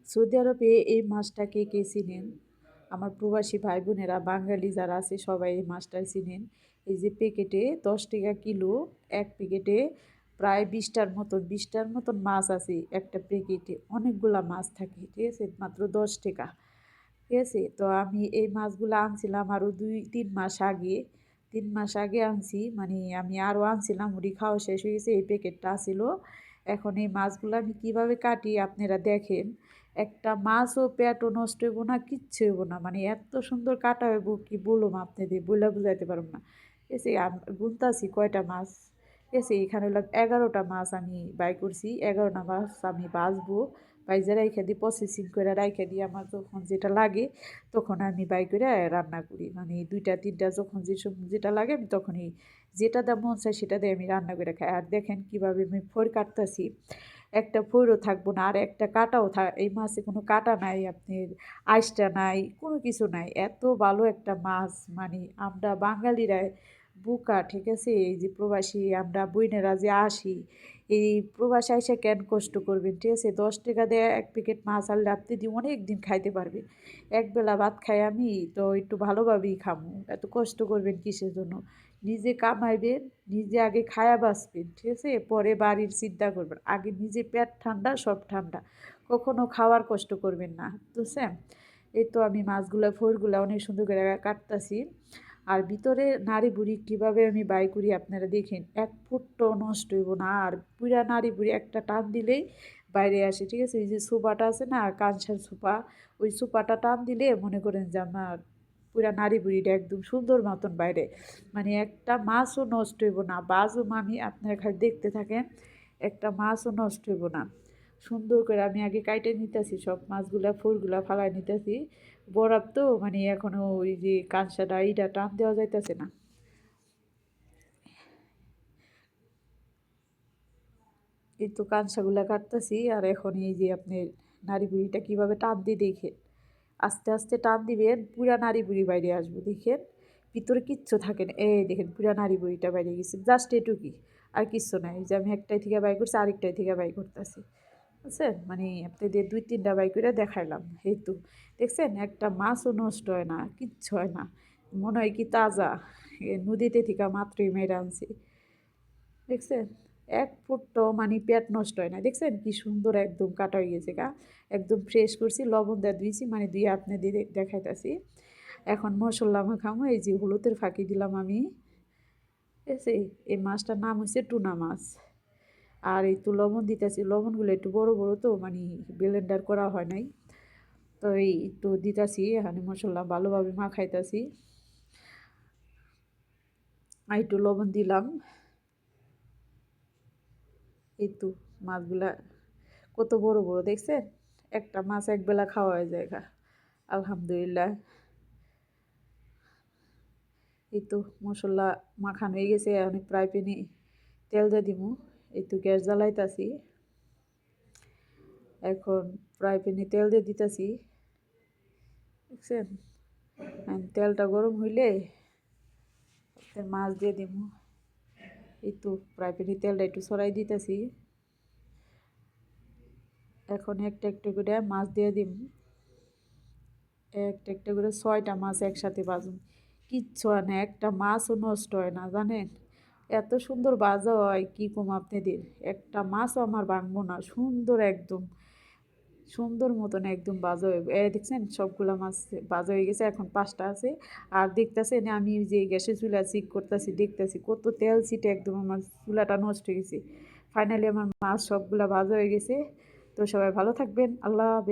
Saudi আরবে এই মাছটা কে কে চিনেন? আমার প্রবাসী ভাই বোনেরা বাঙালি যারা আছে সবাই এই মাছটা চিনেন। এই যে প্যাকেটে 10 টাকা কিলো, এক প্যাকেটে প্রায় 20টার মতন মাছ আছে একটা প্যাকেটে। অনেকগুলা মাছ থাকে, ঠিক আছে? মাত্র 10 টাকা, ঠিক আছে? তো আমি এই মাছগুলো আনছিলাম আরও 2-3 মাস আগে। 3 মাস আগে আনছি, মানে আমি আরও আনছিলাম, ওটি খাওয়া শেষ হয়ে গেছে, এই প্যাকেটটা ছিল। এখন এই মাছগুলো আমি কিভাবে কাটি আপনারা দেখেন। একটা মাছও পেটও নষ্ট হইব না, কিচ্ছু হইব না, মানে এত সুন্দর কাটা হইব কি বলুম আপনাদের, বইলা বুঝাইতে পারব না। ঠিক আছে, গুনতাছি কয়টা মাছ, ঠিক আছে? এখানে হলো 11টা মাছ আমি বাই করছি। 11টা মাছ আমি বাছবো, বাইজা রাইখা দিই, প্রসেসিং করে রাইখা দিই। আমার যখন যেটা লাগে তখন আমি বাই করে রান্না করি, মানে 2টা 3টা যখন যেটা লাগে আমি তখনই যেটা দা মন চায় সেটা দিয়ে আমি রান্না করে খাই। আর দেখেন কীভাবে আমি ফোর কাটতাছি, একটা ফোরও থাকবো না, আর একটা কাটাও এই মাছে কোনো কাটা নাই, আপনার আইসটা নাই, কোনো কিছু নাই। এত ভালো একটা মাছ, মানে আমরা বাঙালিরা বোকা, ঠিক আছে? এই যে প্রবাসী আমরা বইনেরা যে আসি, এই প্রবাসে আইসা কেন কষ্ট করবেন, ঠিক আছে? 10 টাকা দিয়ে এক প্যাকেট মাছ আনলে আপনি দিয়ে অনেক দিন খাইতে পারবেন। একবেলা ভাত খাই আমি, তো একটু ভালোভাবেই খামু, এত কষ্ট করবেন কিসের জন্য? নিজে কামাইবেন, নিজে আগে খায়া বাঁচবেন, ঠিক আছে? পরে বাড়ির চিন্তা করবেন, আগে নিজে পেট ঠান্ডা সব ঠান্ডা। কখনো খাওয়ার কষ্ট করবেন না, বুঝছেন? এই তো আমি মাছগুলা ফোরগুলা অনেক সুন্দর করে কাটতাছি। আর ভিতরে নাড়ি বুড়ি কীভাবে আমি বাই করি আপনারা দেখেন, এক ফুটটাও নষ্ট হইব না। আর পুরা নাড়ি বুড়ি একটা টান দিলেই বাইরে আসে, ঠিক আছে? ওই যে সোপাটা আছে না, কাঁসার সোপা, ওই সোপাটা টান দিলে মনে করেন যে আমার পুরা নাড়ি বুড়িটা একদম সুন্দর মতন বাইরে, মানে একটা মাছও নষ্ট হইব না। বাজুম আমি, আপনারা খালি দেখতে থাকেন, একটা মাছও নষ্ট হইব না। সুন্দর করে আমি আগে কাইটে নিতেছি, সব মাছগুলা ফুলগুলা ফালাই নিতেছি। বরফ তো, মানে এখনো ওই যে কাঁসাটা এইটা টান দেওয়া যাইতেছে না। এই তো কাঁসাগুলা কাটতেছি, আর এখন এই যে আপনি নাড়ি বুড়িটা কীভাবে টান দিয়ে দেখেন, আস্তে আস্তে টান দিবেন, পুরা নাড়ি বুড়ি বাইরে আসবো, দেখেন ভিতরে কিচ্ছু থাকে না। এই দেখেন পুরা নাড়ি বুড়িটা বাইরে গেছে, জাস্ট এটুকুই, আর কিচ্ছু নাই। এই যে আমি একটাই থেকে বাই করছি, আরেকটাই থেকে বাই করতেছি, বুঝছেন? মানে আপনাদের 2-3টা বাই করে দেখাইলাম। এই তো দেখছেন, একটা মাছও নষ্ট হয় না, কিচ্ছু হয় না, মনে হয় কি তাজা, নদীতে থেকে মাত্রই মেরে আনছি, দেখছেন? এক ফুটটাও মানে পেট নষ্ট হয় না, দেখছেন কি সুন্দর একদম কাটা হয়ে গেছে গা। একদম ফ্রেশ করছি, লবণ দিয়ে ধুইছি, মানে ধুয়ে আপনি দিয়ে দেখাইতেছি। এখন মশলা মাখামো, এই যে হলুদের ফাঁকি দিলাম আমি, ঠিক আছে? এই মাছটার নাম হচ্ছে টুনা মাছ। আর এই তো লবণ দিতেছি, লবণগুলো একটু বড় বড় তো, মানে ব্লেন্ডার করা হয় নাই, তো এই তো দিতেছি এখানে মশলা ভালোভাবে মাখাইতেছি। আর একটু লবণ দিলাম। এই তো মাছগুলা কত বড় বড়, দেখছেন? একটা মাছ একবেলা খাওয়া হয়ে যায়, আলহামদুলিল্লাহ। এই তো মশলা মাখানো হয়ে গেছে, অনেক ফ্রাই প্যানে তেল দিয়ে দিব। এই তো গ্যাস জ্বালাইতাছি, এখন ফ্রাই প্যানে তেল দিয়ে দিতেছি, দেখছেন? তেলটা গরম হইলে মাছ দিয়ে দিব। এই তো ফ্রাই প্যানে তেলটা একটু ছড়াই দিতেছি, এখন একটা একটা করে মাছ দিয়ে দিব। একটা একটা করে 6টা মাছ একসাথে ভাজুন, কিচ্ছু হয় না, একটা মাছও নষ্ট হয় না, জানেন? এত সুন্দর ভাজা হয় কি কম আপনাদের, একটা মাছও আমার ভাঙবো না, সুন্দর একদম সুন্দর মতন একদম ভাজা হয়ে দেখছেন সবগুলা মাছ ভাজা হয়ে গেছে। এখন 5টা আছে। আর দেখতেছেন আমি যে গ্যাসের চুলা চেক করতেছি, দেখতেছি কত তেল ছিটে, একদম আমার চুলাটা নষ্ট হয়ে গেছে। ফাইনালি আমার মাছ সবগুলা ভাজা হয়ে গেছে। তো সবাই ভালো থাকবেন, আল্লাহ হাফেজ।